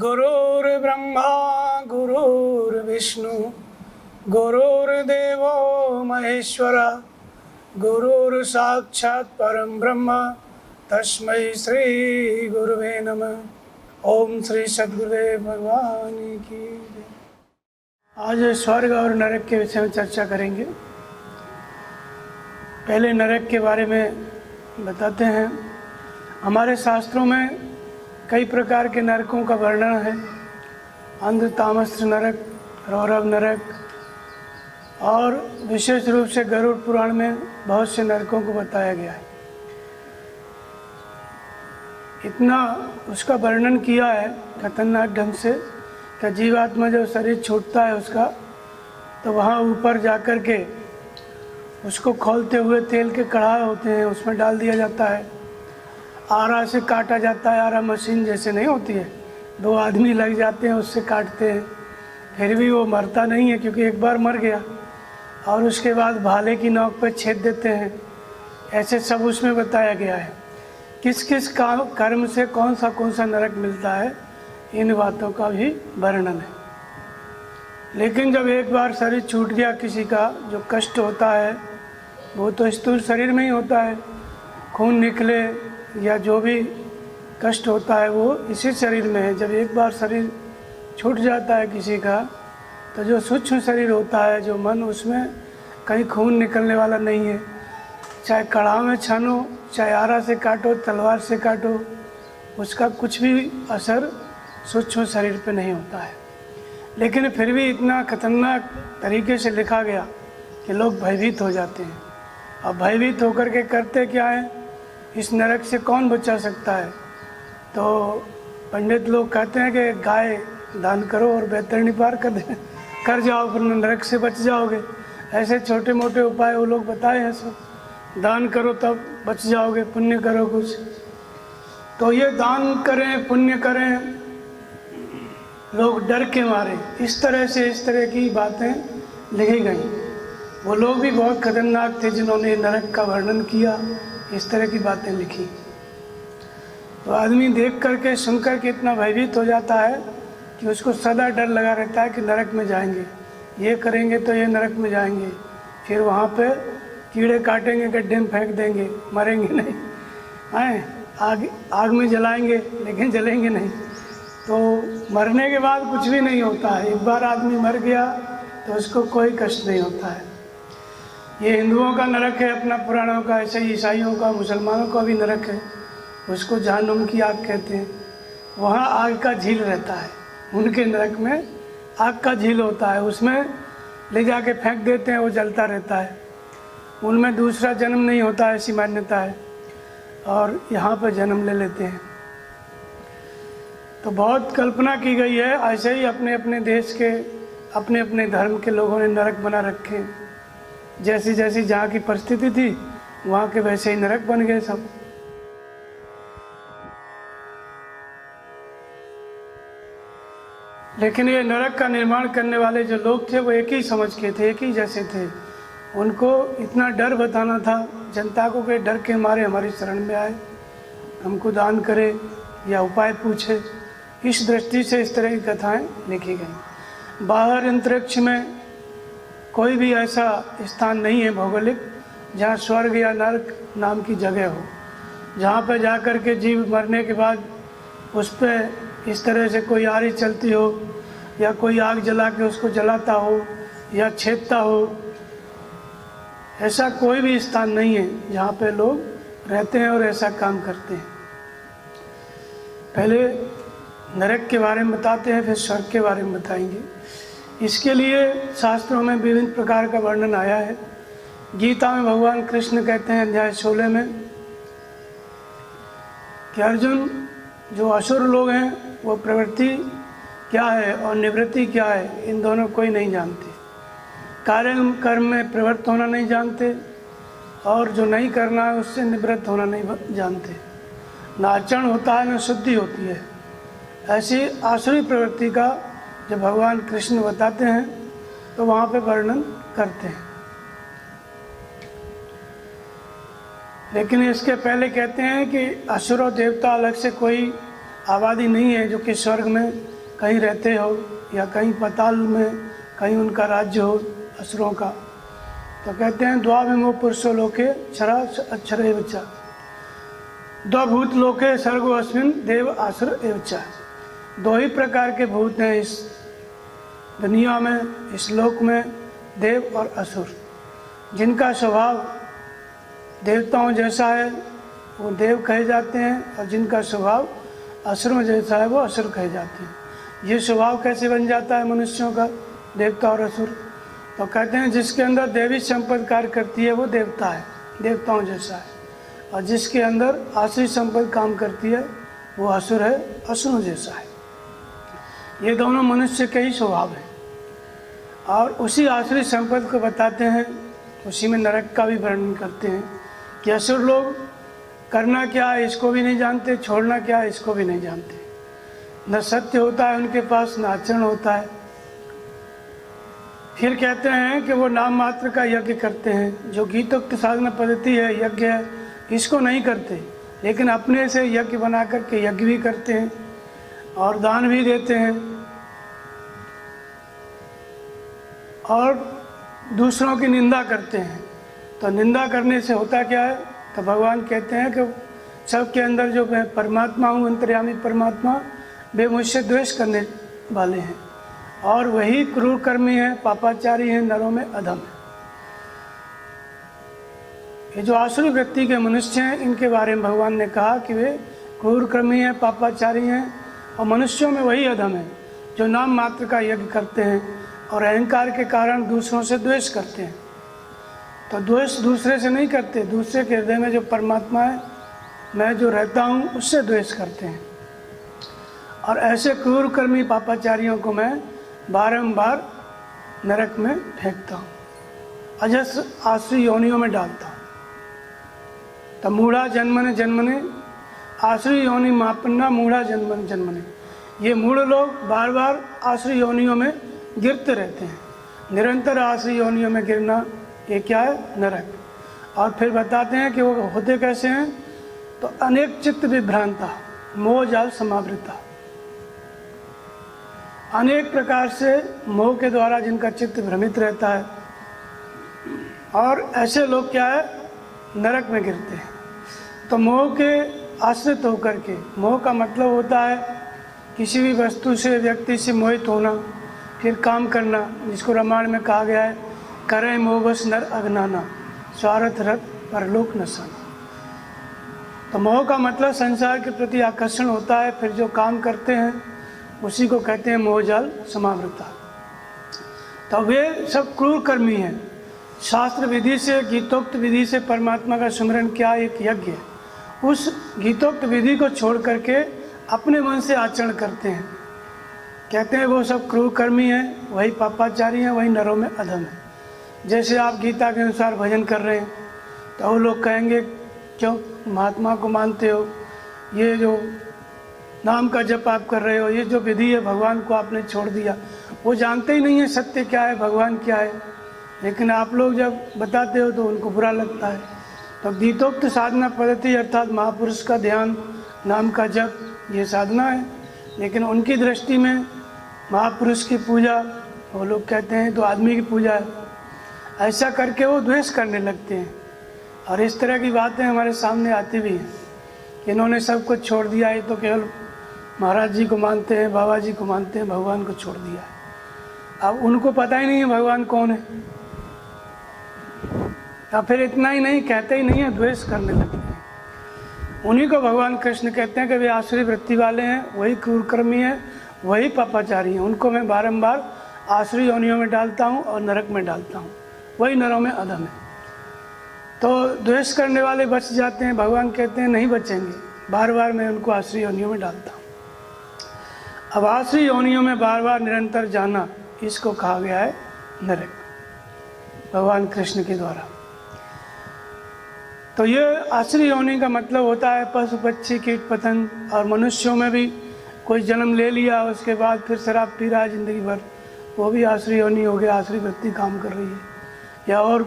गुरुर्ब्रह्मा गुरुर्विष्णु गुरुर्देवो महेश्वर गुरुर्साक्षात् परं ब्रह्म तस्मै श्री गुरुवे नमः। ओम श्री सद्गुरुदेव भगवान की जय। आज स्वर्ग और नरक के विषय में चर्चा करेंगे। पहले नरक के बारे में बताते हैं। हमारे शास्त्रों में कई प्रकार के नरकों का वर्णन है। अंध तामस नरक, रौरव नरक और विशेष रूप से गरुड़ पुराण में बहुत से नरकों को बताया गया है। इतना उसका वर्णन किया है खतरनाक ढंग से कि जीवात्मा जब शरीर छूटता है उसका, तो वहाँ ऊपर जाकर के उसको खोलते हुए तेल के कढ़ाई होते हैं, उसमें डाल दिया जाता है। आरा से काटा जाता है। आरा मशीन जैसे नहीं होती है, 2 आदमी लग जाते हैं, उससे काटते हैं। फिर भी वो मरता नहीं है, क्योंकि एक बार मर गया। और उसके बाद भाले की नोक पर छेद देते हैं। ऐसे सब उसमें बताया गया है। किस किस कर्म से कौन सा नरक मिलता है, इन बातों का भी वर्णन है। लेकिन जब एक बार शरीर छूट गया किसी का, जो कष्ट होता है वो तो स्थूल शरीर में ही होता है। खून निकले या जो भी कष्ट होता है वो इसी शरीर में है। जब एक बार शरीर छूट जाता है किसी का, तो जो सूक्ष्म शरीर होता है, जो मन, उसमें कहीं खून निकलने वाला नहीं है। चाहे कड़ाह में छानो, चाहे आरा से काटो, तलवार से काटो, उसका कुछ भी असर सूक्ष्म शरीर पे नहीं होता है। लेकिन फिर भी इतना खतरनाक तरीके से लिखा गया कि लोग भयभीत हो जाते हैं। अब भयभीत होकर के करते क्या है, इस नरक से कौन बचा सकता है? तो पंडित लोग कहते हैं कि गाय दान करो और बैतरणी पार कर जाओ, फिर नरक से बच जाओगे। ऐसे छोटे मोटे उपाय वो लोग बताए हैं सब। दान करो तब बच जाओगे, पुण्य करो कुछ। तो ये दान करें, पुण्य करें, लोग डर के मारे इस तरह की बातें लिखी गई। वो लोग भी बहुत खतरनाक थे जिन्होंने नरक का वर्णन किया, इस तरह की बातें लिखी। तो आदमी देख करके, सुन करके इतना भयभीत हो जाता है कि उसको सदा डर लगा रहता है कि नरक में जाएंगे, ये करेंगे तो ये नरक में जाएंगे, फिर वहाँ पे कीड़े काटेंगे, गड्ढे में फेंक देंगे, मरेंगे नहीं, हैं आग में जलाएंगे लेकिन जलेंगे नहीं। तो मरने के बाद कुछ भी नहीं होता है। एक बार आदमी मर गया तो उसको कोई कष्ट नहीं होता है। ये हिंदुओं का नरक है अपना, पुराणों का। ऐसे ही ईसाइयों का, मुसलमानों का भी नरक है। उसको जहन्नुम की आग कहते हैं। वहाँ आग का झील रहता है। उनके नरक में आग का झील होता है, उसमें ले जाके फेंक देते हैं, वो जलता रहता है। उनमें दूसरा जन्म नहीं होता, ऐसी मान्यता है। और यहाँ पर जन्म ले लेते हैं। तो बहुत कल्पना की गई है। ऐसे ही अपने अपने देश के, अपने अपने धर्म के लोगों ने नरक बना रखे हैं। जैसी जैसी जहाँ की परिस्थिति थी, वहाँ के वैसे ही नरक बन गए सब। लेकिन ये नरक का निर्माण करने वाले जो लोग थे, वो एक ही समझ के थे, एक ही जैसे थे। उनको इतना डर बताना था जनता को कि डर के मारे हमारी शरण में आए, हमको दान करे या उपाय पूछे। इस दृष्टि से इस तरह की कथाएं लिखी गई। बाहर अंतरिक्ष में कोई भी ऐसा स्थान नहीं है भौगोलिक जहाँ स्वर्ग या नरक नाम की जगह हो, जहाँ पर जाकर के जीव मरने के बाद उस पर इस तरह से कोई आरी चलती हो, या कोई आग जला के उसको जलाता हो या छेदता हो। ऐसा कोई भी स्थान नहीं है जहाँ पे लोग रहते हैं और ऐसा काम करते हैं। पहले नरक के बारे में बताते हैं, फिर स्वर्ग के बारे में बताएंगे। इसके लिए शास्त्रों में विभिन्न प्रकार का वर्णन आया है। गीता में भगवान कृष्ण कहते हैं अध्याय 16 में कि अर्जुन, जो असुर लोग हैं वो प्रवृत्ति क्या है और निवृत्ति क्या है, इन दोनों कोई नहीं जानते। कार्य कर्म में प्रवृत्त होना नहीं जानते, और जो नहीं करना है उससे निवृत्त होना नहीं जानते। न आचरण होता है, न शुद्धि होती है। ऐसी आसुरी प्रवृत्ति का जब भगवान कृष्ण बताते हैं तो वहाँ पे वर्णन करते हैं। लेकिन इसके पहले कहते हैं कि असुर और देवता अलग से कोई आबादी नहीं है जो कि स्वर्ग में कहीं रहते हो या कहीं पाताल में कहीं उनका राज्य हो असुरों का, तो कहते हैं द्वाविमो पुरुषो लोके क्षरा अक्षर एवच, द्वभूत लोके सर्गो अस्मिन देव आसुर एवच। दो ही प्रकार के भूत हैं इस दुनिया में, इस लोक में, देव और असुर। जिनका स्वभाव देवताओं जैसा है वो देव कहे जाते हैं, और जिनका स्वभाव असुरों जैसा है वो असुर कहे जाते हैं। ये स्वभाव कैसे बन जाता है मनुष्यों का, देवता और असुर? तो कहते हैं जिसके अंदर देवी संपत्ति कार्य करती है वो देवता है, देवताओं जैसा है, और जिसके अंदर आसुरी संपत्ति काम करती है वो असुर है, असुरों जैसा है। ये दोनों मनुष्य के ही स्वभाव हैं। और उसी आसुरी संपत्ति को बताते हैं, उसी में नरक का भी वर्णन करते हैं कि असुर लोग करना क्या है इसको भी नहीं जानते, छोड़ना क्या है इसको भी नहीं जानते। न सत्य होता है उनके पास, न आचरण होता है। फिर कहते हैं कि वो नाम मात्र का यज्ञ करते हैं, जो गीतोक्त साधना पद्धति है, यज्ञ है, इसको नहीं करते, लेकिन अपने से यज्ञ बना करके यज्ञ भी करते हैं और दान भी देते हैं और दूसरों की निंदा करते हैं। तो निंदा करने से होता क्या है? तो भगवान कहते हैं कि सबके अंदर जो मैं परमात्मा हूँ, अंतर्यामी परमात्मा, वे मुझसे द्वेष करने वाले हैं और वही क्रूर कर्मी हैं, पापाचारी हैं, नरों में अधम है। ये जो आसुरी वृत्ति के मनुष्य हैं इनके बारे में भगवान ने कहा कि वे क्रूर कर्मी हैं, पापाचारी हैं, और मनुष्यों में वही अधम है जो नाम मात्र का यज्ञ करते हैं और अहंकार के कारण दूसरों से द्वेष करते हैं। तो द्वेष दूसरे से नहीं करते, दूसरे के हृदय में जो परमात्मा है, मैं जो रहता हूँ, उससे द्वेष करते हैं। और ऐसे क्रूर कर्मी पापाचारियों को मैं बारंबार नरक में फेंकता हूँ, अजस्र आसुरी योनियों में डालता हूँ। तो मूढ़ा जन्मने जन्मने आसुरी योनि मापन्ना मूढ़ा जन्मने जन्मने, ये मूढ़ लोग बार बार आसुरी योनियों में गिरते रहते हैं। निरंतर आसुरी योनियों में गिरना, ये क्या है? नरक। और फिर बताते हैं कि वो होते कैसे हैं? तो अनेक चित्त विभ्रांता मोह जाल समावृता, अनेक प्रकार से मोह के द्वारा जिनका चित्त भ्रमित रहता है, और ऐसे लोग क्या है? नरक में गिरते हैं। तो मोह के आश्रित होकर के, मोह का मतलब होता है किसी भी वस्तु से, व्यक्ति से मोहित होना, फिर काम करना, जिसको रामायण में कहा गया है, करे मोहवश नर अगनाना, स्वार्थ रत परलोक नसाना। तो मोह का मतलब संसार के प्रति आकर्षण होता है, फिर जो काम करते हैं उसी को कहते हैं मोहजाल समावृता। तो वे सब क्रूर कर्मी हैं। शास्त्र विधि से, गीतोक्त विधि से परमात्मा का सुमिरन क्या एक यज्ञ है, उस गीतोक्त विधि को छोड़ करके अपने मन से आचरण करते हैं। कहते हैं वो सब क्रूर कर्मी हैं, वही पापाचारी हैं, वही नरों में अधम है। जैसे आप गीता के अनुसार भजन कर रहे हैं तो वो लोग कहेंगे क्यों महात्मा को मानते हो, ये जो नाम का जप आप कर रहे हो, ये जो विधि है भगवान को आपने छोड़ दिया। वो जानते ही नहीं है सत्य क्या है, भगवान क्या है, लेकिन आप लोग जब बताते हो तो उनको बुरा लगता है। तो गीतोक्त साधना पद्धति अर्थात महापुरुष का ध्यान, नाम का जप, ये साधना है, लेकिन उनकी दृष्टि में महापुरुष की पूजा, वो लोग कहते हैं तो आदमी की पूजा है। ऐसा करके वो द्वेष करने लगते हैं। और इस तरह की बातें हमारे सामने आती भी हैं कि इन्होंने सब कुछ छोड़ दिया है, तो केवल महाराज जी को मानते हैं, बाबा जी को मानते हैं, भगवान को छोड़ दिया है। अब उनको पता ही नहीं है भगवान कौन है, या फिर इतना ही नहीं, कहते ही नहीं है, द्वेष करने लगते हैं। उन्हीं को भगवान कृष्ण कहते हैं कि वे आसुरी वृत्ति वाले हैं, वही क्रूरकर्मी हैं, वही पापाचारी हैं। उनको मैं बारंबार आसुरी योनियों में डालता हूँ और नरक में डालता हूँ, वही नरों में अधम है। तो द्वेष करने वाले बच जाते हैं, भगवान कहते हैं नहीं बचेंगे, बार बार मैं उनको आसुरी योनियों में डालता हूँ। अब आसुरी योनियों में बार बार निरंतर जाना, इसको कहा गया है नरक, भगवान कृष्ण के द्वारा। तो ये आसुरी योनि का मतलब होता है पशु पक्षी कीट पतंग, और मनुष्यों में भी कोई जन्म ले लिया उसके बाद फिर शराब पी रहा है जिंदगी भर, वो भी आसुरी योनि हो गया, आसुरी वृत्ति काम कर रही है, या और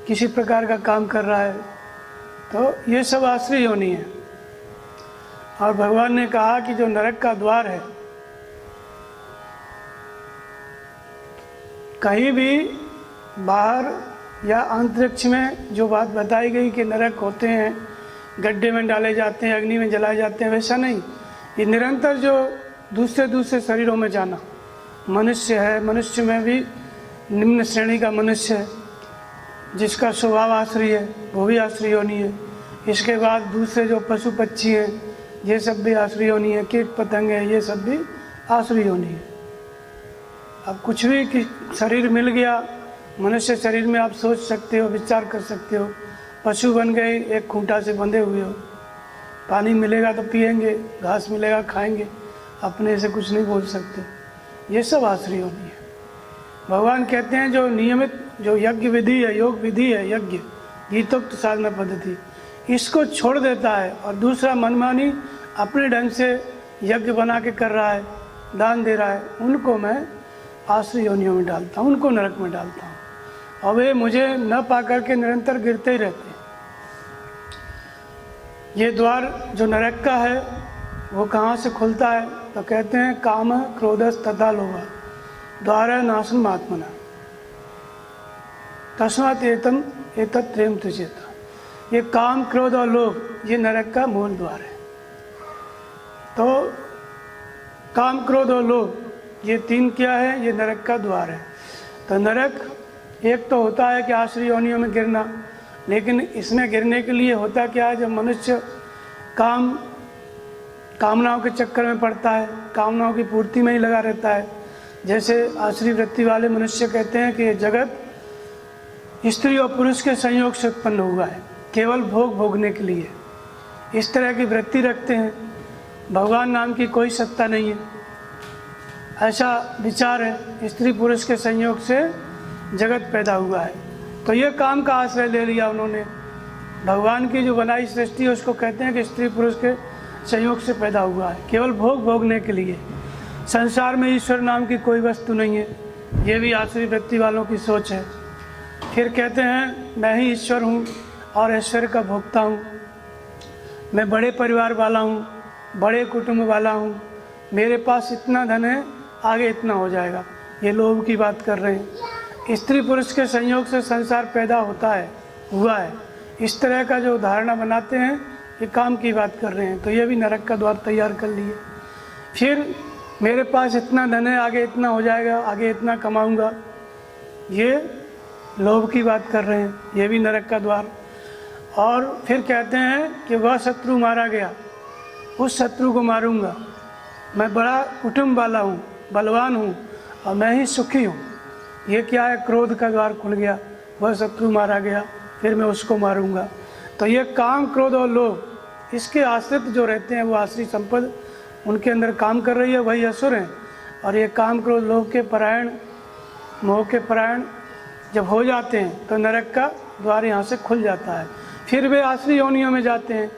किसी प्रकार का काम कर रहा है, तो ये सब आसुरी योनि है। और भगवान ने कहा कि जो नरक का द्वार है कहीं भी बाहर या अंतरिक्ष में जो बात बताई गई कि नरक होते हैं, गड्ढे में डाले जाते हैं, अग्नि में जलाए जाते हैं, वैसा नहीं। ये निरंतर जो दूसरे शरीरों में जाना, मनुष्य है, मनुष्य में भी निम्न श्रेणी का मनुष्य है जिसका स्वभाव आश्रय है, वो भी आश्रय योनि है। इसके बाद दूसरे जो पशु पक्षी हैं, ये सब भी आश्रय योनि है। कीट पतंग है, ये सब भी आश्रय योनि है। अब कुछ भी कि शरीर मिल गया, मनुष्य शरीर में आप सोच सकते हो, विचार कर सकते हो। पशु बन गए, एक खूंटा से बंधे हुए हो, पानी मिलेगा तो पिएंगे, घास मिलेगा खाएंगे, अपने से कुछ नहीं बोल सकते। ये सब आश्रय योनि है। भगवान कहते हैं जो नियमित जो यज्ञ विधि है, योग विधि है, यज्ञ गीतोक्त साधना पद्धति, इसको छोड़ देता है और दूसरा मनमानी अपने ढंग से यज्ञ बना के कर रहा है, दान दे रहा है, उनको मैं आश्रय योनियों में डालता हूँ, उनको नरक में डालता हूँ। और वे मुझे न पा करके निरंतर गिरते ही रहते हैं। ये द्वार जो नरक का है वो कहाँ से खुलता है? तो कहते हैं काम क्रोधस तथा लोभ द्वार नाशन महात्मना तस्मात् एतत् त्रयं त्यजेत। ये काम क्रोध और लोभ ये नरक का मूल द्वार है। तो काम क्रोध और लोभ ये तीन क्या है? ये नरक का द्वार है। तो नरक एक तो होता है कि आश्रय योनियों में गिरना, लेकिन इसमें गिरने के लिए होता क्या है? जब मनुष्य कामनाओं के चक्कर में पड़ता है, कामनाओं की पूर्ति में ही लगा रहता है। जैसे आश्रय वृत्ति वाले मनुष्य कहते हैं कि ये जगत स्त्री और पुरुष के संयोग से उत्पन्न हुआ है, केवल भोग भोगने के लिए। इस तरह की वृत्ति रखते हैं। भगवान नाम की कोई सत्ता नहीं है, ऐसा विचार है। स्त्री पुरुष के संयोग से जगत पैदा हुआ है, तो ये काम का आश्रय ले लिया उन्होंने। भगवान की जो बनाई सृष्टि है उसको कहते हैं कि स्त्री पुरुष के संयोग से पैदा हुआ है, केवल भोग भोगने के लिए। संसार में ईश्वर नाम की कोई वस्तु नहीं है, ये भी आश्रय वृत्ति वालों की सोच है। फिर कहते हैं मैं ही ईश्वर हूँ और ऐश्वर्य का भोक्ता हूँ, मैं बड़े परिवार वाला हूँ, बड़े कुटुंब वाला हूँ, मेरे पास इतना धन है, आगे इतना हो जाएगा। ये लोभ की बात कर रहे हैं। स्त्री पुरुष के संयोग से संसार पैदा होता है, हुआ है, इस तरह का जो धारणा बनाते हैं, ये काम की बात कर रहे हैं। तो ये भी नरक का द्वार तैयार कर लिए। फिर मेरे पास इतना धन है, आगे इतना हो जाएगा, आगे इतना कमाऊंगा, ये लोभ की बात कर रहे हैं, ये भी नरक का द्वार। और फिर कहते हैं कि वह शत्रु मारा गया, उस शत्रु को मारूंगा, मैं बड़ा कुटुंब वाला हूँ, बलवान हूँ और मैं ही सुखी हूँ। ये क्या है? क्रोध का द्वार खुल गया, वह शत्रु मारा गया, फिर मैं उसको मारूंगा। तो ये काम क्रोध और लोभ, इसके आश्रित जो रहते हैं वो आश्रय संपद उनके अंदर काम कर रही है, वही असुर हैं। और ये काम क्रोध लोभ के परायण, मोह के परायण जब हो जाते हैं तो नरक का द्वार यहाँ से खुल जाता है। फिर वे आश्रय योनियों में जाते हैं।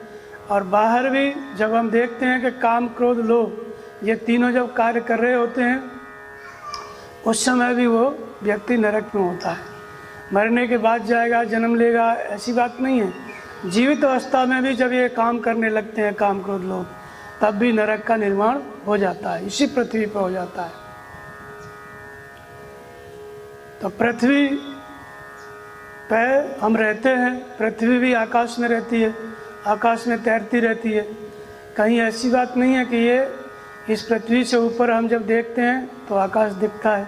और बाहर भी जब हम देखते हैं कि काम क्रोध लोभ ये तीनों जब कार्य कर रहे होते हैं, उस समय भी वो व्यक्ति नरक में होता है। मरने के बाद जाएगा, जन्म लेगा, ऐसी बात नहीं है। जीवित अवस्था में भी जब ये काम करने लगते हैं काम क्रोध लोभ, तब भी नरक का निर्माण हो जाता है, इसी पृथ्वी पर हो जाता है। तो पृथ्वी पे हम रहते हैं, पृथ्वी भी आकाश में रहती है, आकाश में तैरती रहती है। कहीं ऐसी बात नहीं है कि ये इस पृथ्वी से ऊपर हम जब देखते हैं तो आकाश दिखता है,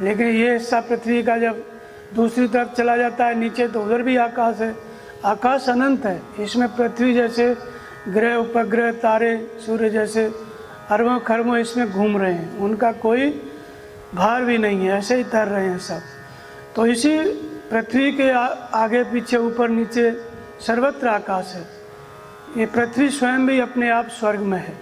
लेकिन ये हिस्सा पृथ्वी का जब दूसरी तरफ चला जाता है नीचे, तो उधर भी आकाश है। आकाश अनंत है, इसमें पृथ्वी जैसे ग्रह उपग्रह तारे सूर्य जैसे अरबों खरबों इसमें घूम रहे हैं, उनका कोई भार भी नहीं है, ऐसे ही तैर रहे हैं सब। तो इसी पृथ्वी के आगे पीछे ऊपर नीचे सर्वत्र आकाश है। ये पृथ्वी स्वयं भी अपने आप स्वर्ग में है।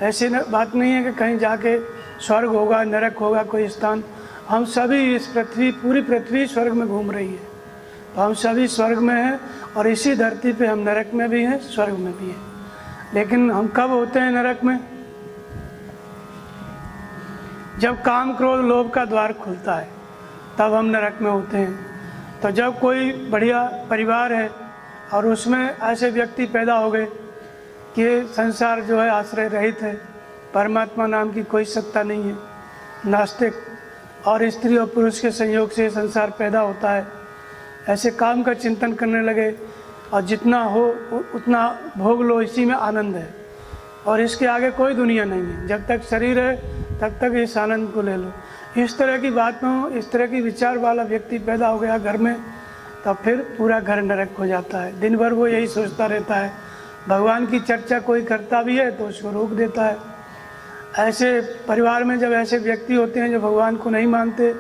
ऐसी बात नहीं है कि कहीं जाके स्वर्ग होगा, नरक होगा, कोई स्थान। हम सभी इस पृथ्वी, पूरी पृथ्वी स्वर्ग में घूम रही है। तो हम सभी स्वर्ग में हैं और इसी धरती पे हम नरक में भी हैं, स्वर्ग में भी हैं। लेकिन हम कब होते हैं नरक में? जब काम क्रोध लोभ का द्वार खुलता है, तब हम नरक में होते हैं। तो जब कोई बढ़िया परिवार है और उसमें ऐसे व्यक्ति पैदा हो गए कि संसार जो है आश्रय रहित है, परमात्मा नाम की कोई सत्ता नहीं है, नास्तिक, और स्त्री और पुरुष के संयोग से संसार पैदा होता है। ऐसे काम का चिंतन करने लगे और जितना हो उतना भोग लो, इसी में आनंद है और इसके आगे कोई दुनिया नहीं है। जब तक शरीर है तब तक इस आनंद को ले लो। इस तरह की बात में इस तरह की विचार वाला व्यक्ति पैदा हो गया घर में, तब फिर पूरा घर नरक हो जाता है। दिन भर वो यही सोचता रहता है। भगवान की चर्चा कोई करता भी है तो उसको रोक देता है। ऐसे परिवार में जब ऐसे व्यक्ति होते हैं जो भगवान को नहीं मानते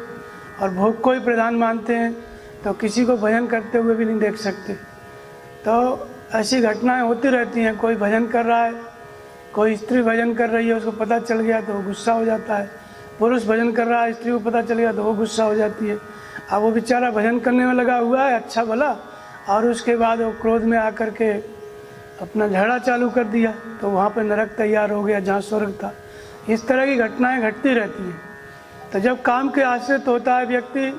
और भोग को ही प्रधान मानते हैं, तो किसी को भजन करते हुए भी नहीं देख सकते। तो ऐसी घटनाएं होती रहती हैं। कोई भजन कर रहा है, कोई स्त्री भजन कर रही है, उसको पता चल गया तो वो गुस्सा हो जाता है। पुरुष भजन कर रहा है, स्त्री को पता चल गया तो वो गुस्सा हो जाती है। अब वो बेचारा भजन करने में लगा हुआ है अच्छा भला, और उसके बाद वो क्रोध में आकर के अपना झगड़ा चालू कर दिया, तो वहाँ पर नरक तैयार हो गया जहाँ स्वर्ग था। इस तरह की घटनाएं घटती रहती हैं। तो जब काम के आश्रित होता है व्यक्ति,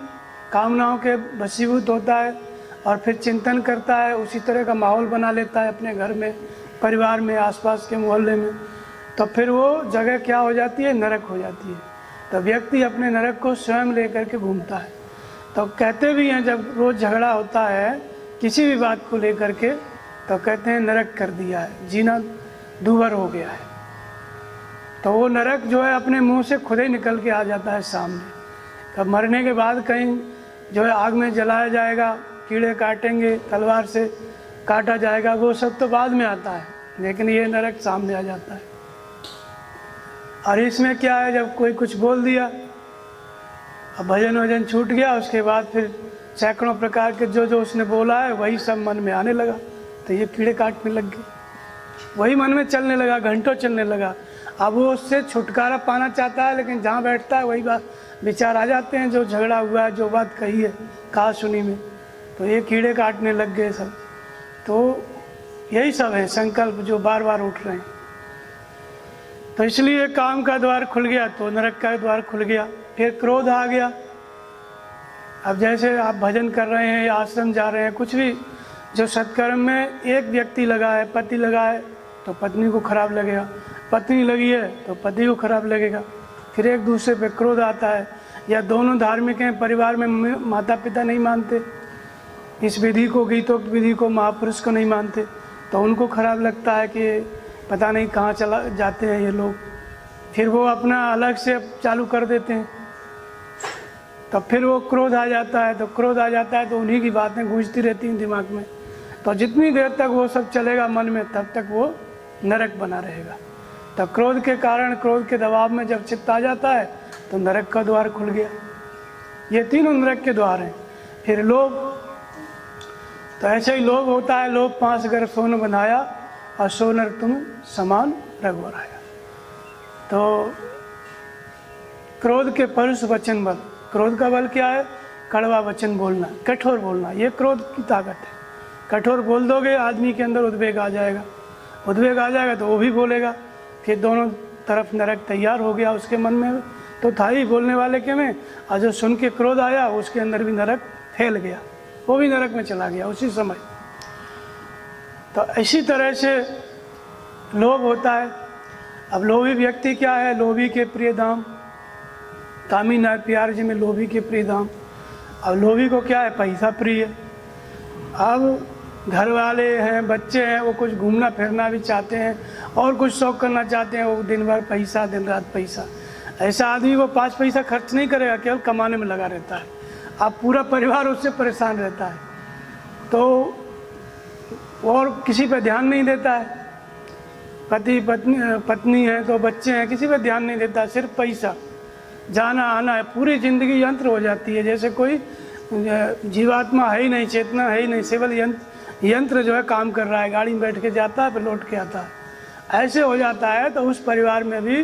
कामनाओं के वशीभूत होता है और फिर चिंतन करता है, उसी तरह का माहौल बना लेता है अपने घर में, परिवार में, आसपास के मोहल्ले में, तो फिर वो जगह क्या हो जाती है, नरक हो जाती है। तो व्यक्ति अपने नरक को स्वयं लेकर के घूमता है। तो कहते भी हैं जब रोज़ झगड़ा होता है किसी भी बात को लेकर के, तो कहते हैं नरक कर दिया है, जीना दूभर हो गया है। तो वो नरक जो है अपने मुंह से खुद ही निकल के आ जाता है सामने। तब मरने के बाद कहीं जो है आग में जलाया जाएगा, कीड़े काटेंगे, तलवार से काटा जाएगा, वो सब तो बाद में आता है, लेकिन ये नरक सामने आ जाता है। और इसमें क्या है, जब कोई कुछ बोल दिया, अब भजन वजन छूट गया, उसके बाद फिर सैकड़ों प्रकार के जो जो उसने बोला है वही सब मन में आने लगा, तो ये कीड़े काटने लग गए, वही मन में चलने लगा, घंटों चलने लगा। अब वो उससे छुटकारा पाना चाहता है, लेकिन जहाँ बैठता है वही बात विचार आ जाते हैं, जो झगड़ा हुआ है, जो बात कही है, कहा सुनी में, तो ये कीड़े काटने लग गए सब। तो यही सब है संकल्प जो बार बार उठ रहे हैं। तो इसलिए काम का द्वार खुल गया तो नरक का द्वार खुल गया। फिर क्रोध आ गया। अब जैसे आप भजन कर रहे हैं या आश्रम जा रहे हैं, कुछ भी जो सत्कर्म में एक व्यक्ति लगा है, पति लगा है, तो पत्नी को खराब लगेगा, पत्नी लगी है तो पति को खराब लगेगा। फिर एक दूसरे पे क्रोध आता है। या दोनों धार्मिक हैं, परिवार में माता पिता नहीं मानते इस विधि को, गीतोक्त विधि को, महापुरुष को नहीं मानते, तो उनको खराब लगता है कि पता नहीं कहाँ चला जाते हैं ये लोग। फिर वो अपना अलग से चालू कर देते हैं, तो फिर वो क्रोध आ जाता है। तो क्रोध आ जाता है तो उन्हीं की बातें गूंजती रहती हैं दिमाग में। तो जितनी देर तक वो सब चलेगा मन में, तब तक वो नरक बना रहेगा। तो क्रोध के कारण, क्रोध के दबाव में जब चित्त आ जाता है तो नरक का द्वार खुल गया। ये तीनों नरक के द्वार हैं। फिर लोभ, तो ऐसे ही लोभ होता है। लोभ 5 घर सोन बनाया और सोनर तुम समान रघुवर आया। तो क्रोध के परुष वचन बल, क्रोध का बल क्या है, कड़वा वचन बोलना, कठोर बोलना, ये क्रोध की ताकत है। कठोर बोल दोगे आदमी के अंदर उद्वेग आ जाएगा, उद्वेग आ जाएगा तो वो भी बोलेगा, फिर दोनों तरफ नरक तैयार हो गया। उसके मन में तो था ही बोलने वाले के में, और जो सुन के क्रोध आया उसके अंदर भी नरक फैल गया, वो भी नरक में चला गया उसी समय। तो इसी तरह से लोभ होता है। अब लोभी व्यक्ति क्या है, लोभी के प्रिय धाम, कामी नार प्यार जी में लोभी के प्रिय धाम। अब लोभी को क्या है, पैसा प्रिय। अब घर वाले हैं, बच्चे हैं, वो कुछ घूमना फिरना भी चाहते हैं और कुछ शौक करना चाहते हैं, वो दिन भर पैसा, दिन रात पैसा। ऐसा आदमी वो 5 पैसा खर्च नहीं करेगा, केवल कमाने में लगा रहता है। अब पूरा परिवार उससे परेशान रहता है, तो और किसी पे ध्यान नहीं देता है। पति पत्नी है तो बच्चे हैं, किसी पे ध्यान नहीं देता, सिर्फ पैसा, जाना आना है, पूरी जिंदगी यंत्र हो जाती है। जैसे कोई जीवात्मा है ही नहीं, चेतना है ही नहीं, केवल यंत्र जो है काम कर रहा है, गाड़ी में बैठ के जाता है फिर लौट के आता है, ऐसे हो जाता है। तो उस परिवार में भी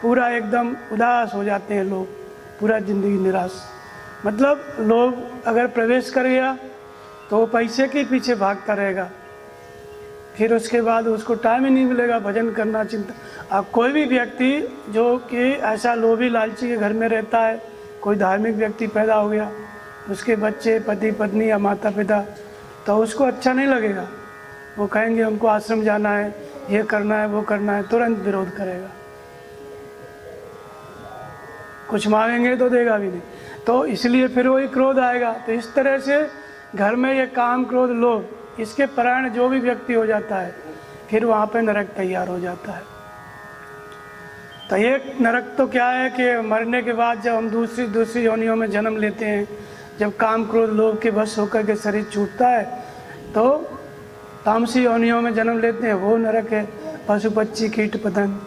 पूरा एकदम उदास हो जाते हैं लोग, पूरा जिंदगी निराश। मतलब लोग अगर प्रवेश कर गया तो वो पैसे के पीछे भागता रहेगा, फिर उसके बाद उसको टाइम ही नहीं मिलेगा भजन करना, चिंता। अब कोई भी व्यक्ति जो कि ऐसा लोभी लालची के घर में रहता है, कोई धार्मिक व्यक्ति पैदा हो गया, उसके बच्चे, पति पत्नी या माता पिता, तो उसको अच्छा नहीं लगेगा। वो कहेंगे हमको आश्रम जाना है, ये करना है, वो करना है, तुरंत विरोध करेगा। कुछ मांगेंगे तो देगा भी नहीं, तो इसलिए फिर वही क्रोध आएगा। तो इस तरह से घर में ये काम क्रोध लोभ इसके परायण जो भी व्यक्ति हो जाता है फिर वहाँ पे नरक तैयार हो जाता है। तो एक नरक तो क्या है कि मरने के बाद जब हम दूसरी योनियों में जन्म लेते हैं, जब काम क्रोध लोभ के वश होकर के शरीर छूटता है तो तामसी योनियों में जन्म लेते हैं, वो नरक है। पशु पक्षी कीट पतंग,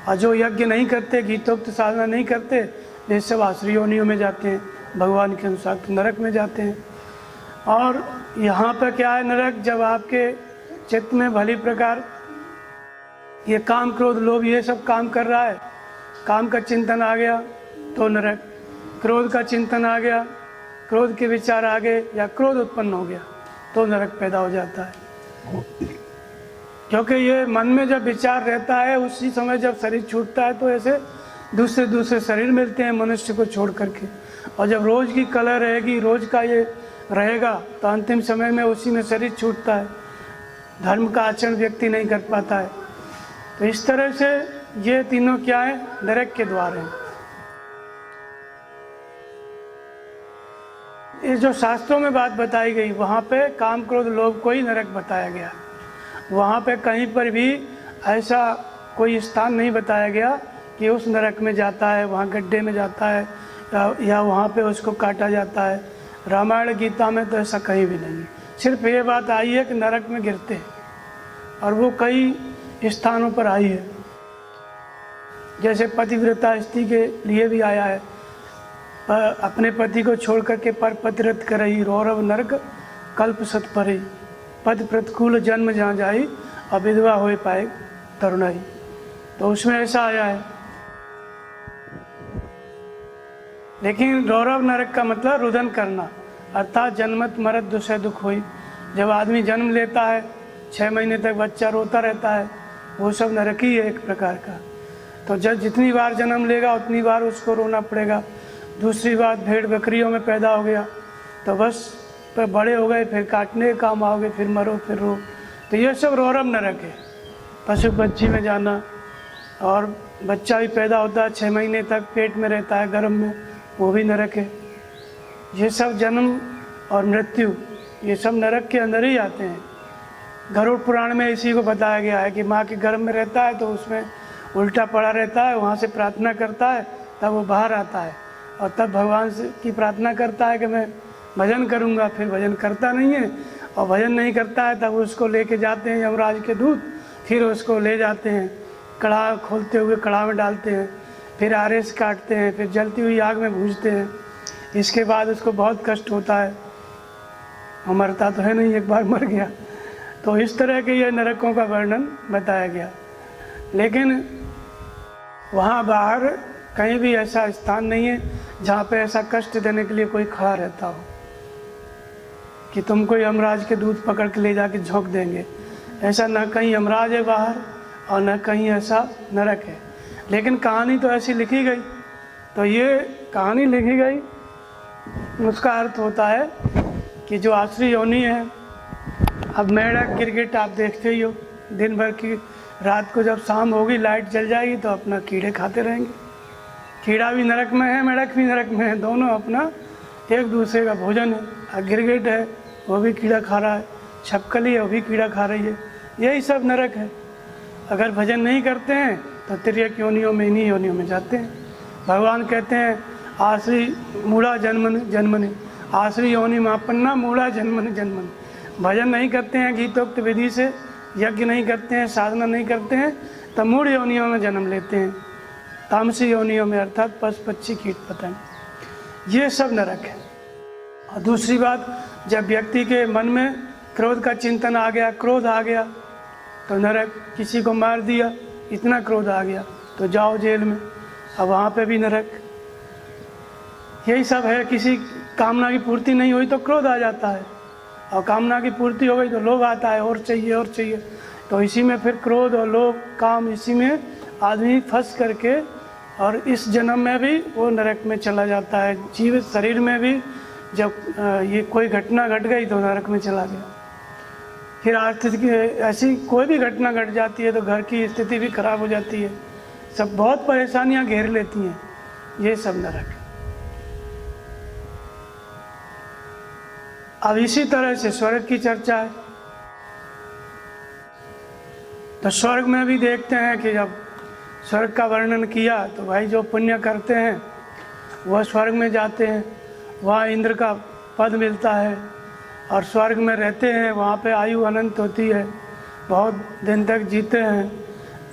और जो यज्ञ नहीं करते, गीतोक्त साधना नहीं करते, वे सब आसुरी योनियों में जाते हैं, भगवान के अनुसार तो नरक में जाते हैं। और यहाँ पर क्या है नरक, जब आपके चित्त में भली प्रकार ये काम क्रोध लोभ ये सब काम कर रहा है, काम का चिंतन आ गया तो नरक, क्रोध का चिंतन आ गया, क्रोध के विचार आ गए या क्रोध उत्पन्न हो गया तो नरक पैदा हो जाता है। क्योंकि ये मन में जब विचार रहता है उसी समय जब शरीर छूटता है तो ऐसे दूसरे शरीर मिलते हैं मनुष्य को छोड़ करके, और जब रोज की कला रहेगी, रोज का ये रहेगा तो अंतिम समय में उसी में शरीर छूटता है, धर्म का आचरण व्यक्ति नहीं कर पाता है। तो इस तरह से ये तीनों क्या है, नरक के द्वार हैं। ये जो शास्त्रों में बात बताई गई वहाँ पे काम क्रोध लोभ को ही नरक बताया गया, वहाँ पे कहीं पर भी ऐसा कोई स्थान नहीं बताया गया कि उस नरक में जाता है, वहाँ गड्ढे में जाता है या वहाँ पे उसको काटा जाता है। रामायण गीता में तो ऐसा कहीं भी नहीं है। सिर्फ ये बात आई है कि नरक में गिरते हैं, और वो कई स्थानों पर आई है। जैसे पतिव्रता स्त्री के लिए भी आया है, अपने पति को छोड़ करके पर पतिव्रत करई, रौरव नरक कल्प सत परई, पद प्रतिकूल जन्म जहाँ जाई, और विधवा हो पाए तरुणाई। तो उसमें ऐसा आया है। लेकिन रौरव नरक का मतलब रुदन करना, अर्थात जन्मत मरत दुसह दुख हुई। जब आदमी जन्म लेता है 6 महीने तक बच्चा रोता रहता है, वो सब नरक ही है एक प्रकार का। तो जब जितनी बार जन्म लेगा उतनी बार उसको रोना पड़ेगा। दूसरी बात, भेड़ बकरियों में पैदा हो गया तो बस पर बड़े हो गए, फिर काटने के काम आओगे, फिर मरो फिर रो। तो ये सब रौरव नरक है। पशु पक्षी में जाना, और बच्चा भी पैदा होता है 6 महीने तक पेट में रहता है गर्भ में, वो भी नरक है। ये सब जन्म और मृत्यु ये सब नरक के अंदर ही आते हैं। गरुड़ पुराण में इसी को बताया गया है कि माँ के गर्भ में रहता है तो उसमें उल्टा पड़ा रहता है, वहाँ से प्रार्थना करता है तब वो बाहर आता है, और तब भगवान से की प्रार्थना करता है कि मैं भजन करूँगा, फिर भजन करता नहीं है, और भजन नहीं करता है तब उसको लेके जाते हैं यमराज के दूत, फिर उसको ले जाते हैं, कड़ा खोलते हुए कड़ा में डालते हैं, फिर आरे से काटते हैं, फिर जलती हुई आग में भूंजते हैं। इसके बाद उसको बहुत कष्ट होता है, मरता तो है नहीं, एक बार मर गया। तो इस तरह के ये नरकों का वर्णन बताया गया। लेकिन वहाँ बाहर कहीं भी ऐसा स्थान नहीं है जहाँ पे ऐसा कष्ट देने के लिए कोई खड़ा रहता हो कि तुमको यमराज के दूध पकड़ के ले जाके झोंक देंगे। ऐसा न कहीं यमराज है बाहर और न कहीं ऐसा नरक है। लेकिन कहानी तो ऐसी लिखी गई, तो ये कहानी लिखी गई, उसका अर्थ होता है कि जो आसुरी योनि है, अब मेढक गिरगिट आप देखते ही हो, दिन भर की रात को जब शाम होगी लाइट जल जाएगी तो अपना कीड़े खाते रहेंगे। कीड़ा भी नरक में है, मेढक भी नरक में है, दोनों अपना एक दूसरे का भोजन है। और गिरगिट है वो भी कीड़ा खा रहा है, छपकली है वो भी कीड़ा खा रही है, यही सब नरक है। अगर भजन नहीं करते हैं तो तिर्यक योनियों में, इन्हीं योनियों में जाते हैं। भगवान कहते हैं आसुरी मूढ़ा जन्मन जन्मनि, आसुरी योनि मापन्ना मूढ़ा जन्मन जन्मन। भजन नहीं करते हैं गीतोक्त विधि से, यज्ञ नहीं करते हैं, साधना नहीं करते हैं, तब मूढ़ योनियों में जन्म लेते हैं, तामसी योनियों में, अर्थात पशु पक्षी कीट पतंग, ये सब नरक है। और दूसरी बात, जब व्यक्ति के मन में क्रोध का चिंतन आ गया, क्रोध आ गया तो नरक। किसी को मार दिया, इतना क्रोध आ गया तो जाओ जेल में, अब वहाँ पे भी नरक। यही सब है। किसी कामना की पूर्ति नहीं हुई तो क्रोध आ जाता है, और कामना की पूर्ति हो गई तो लोभ आता है, और चाहिए और चाहिए। तो इसी में फिर क्रोध और लोभ काम, इसी में आदमी फंस करके और इस जन्म में भी वो नरक में चला जाता है। जीवित शरीर में भी जब ये कोई घटना घट गई तो नरक में चला गया। फिर आर्थिक ऐसी कोई भी घटना घट जाती है तो घर की स्थिति भी खराब हो जाती है, सब बहुत परेशानियां घेर लेती हैं। ये सब नरक है। अब इसी तरह से स्वर्ग की चर्चा है। तो स्वर्ग में भी देखते हैं कि जब स्वर्ग का वर्णन किया तो भाई जो पुण्य करते हैं वह स्वर्ग में जाते हैं, वहाँ इंद्र का पद मिलता है और स्वर्ग में रहते हैं। वहाँ पे आयु अनंत होती है, बहुत दिन तक जीते हैं,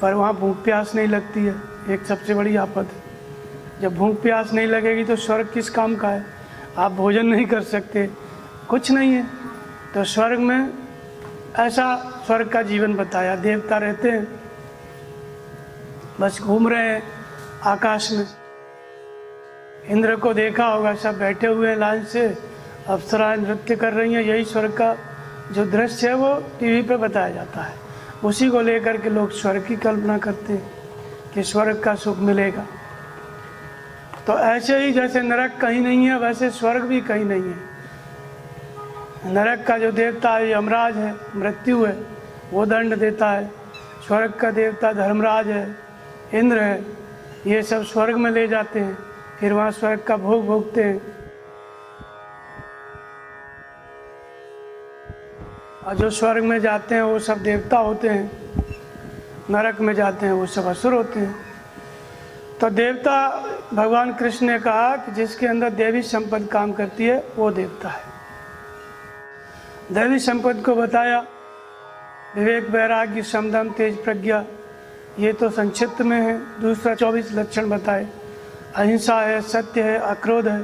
पर वहाँ भूख प्यास नहीं लगती है। एक सबसे बड़ी आफत है। जब भूख प्यास नहीं लगेगी तो स्वर्ग किस काम का है? आप भोजन नहीं कर सकते, कुछ नहीं है। तो स्वर्ग में ऐसा स्वर्ग का जीवन बताया। देवता रहते हैं, बस घूम रहे हैं आकाश में। इंद्र को देखा होगा, सब बैठे हुए हैं लाइन से, अप्सराएं नृत्य कर रही हैं। यही स्वर्ग का जो दृश्य है वो टीवी पे बताया जाता है। उसी को लेकर के लोग स्वर्ग की कल्पना करते हैं कि स्वर्ग का सुख मिलेगा। तो ऐसे ही जैसे नरक कहीं नहीं है, वैसे स्वर्ग भी कहीं नहीं है। नरक का जो देवता है यमराज है, मृत्यु है, वो दंड देता है। स्वर्ग का देवता धर्मराज है, इंद्र है। ये सब स्वर्ग में ले जाते हैं, फिर वहाँ स्वर्ग का भोग भोगते हैं। और जो स्वर्ग में जाते हैं वो सब देवता होते हैं, नरक में जाते हैं वो सब असुर होते हैं। तो देवता, भगवान कृष्ण ने कहा कि जिसके अंदर देवी संपत्ति काम करती है वो देवता है। दैवी संपत्ति को बताया विवेक, वैराग्य, समदम, तेज प्रज्ञा, ये तो संक्षिप्त में है। दूसरा 24 लक्षण बताए। अहिंसा है, सत्य है, अक्रोध है।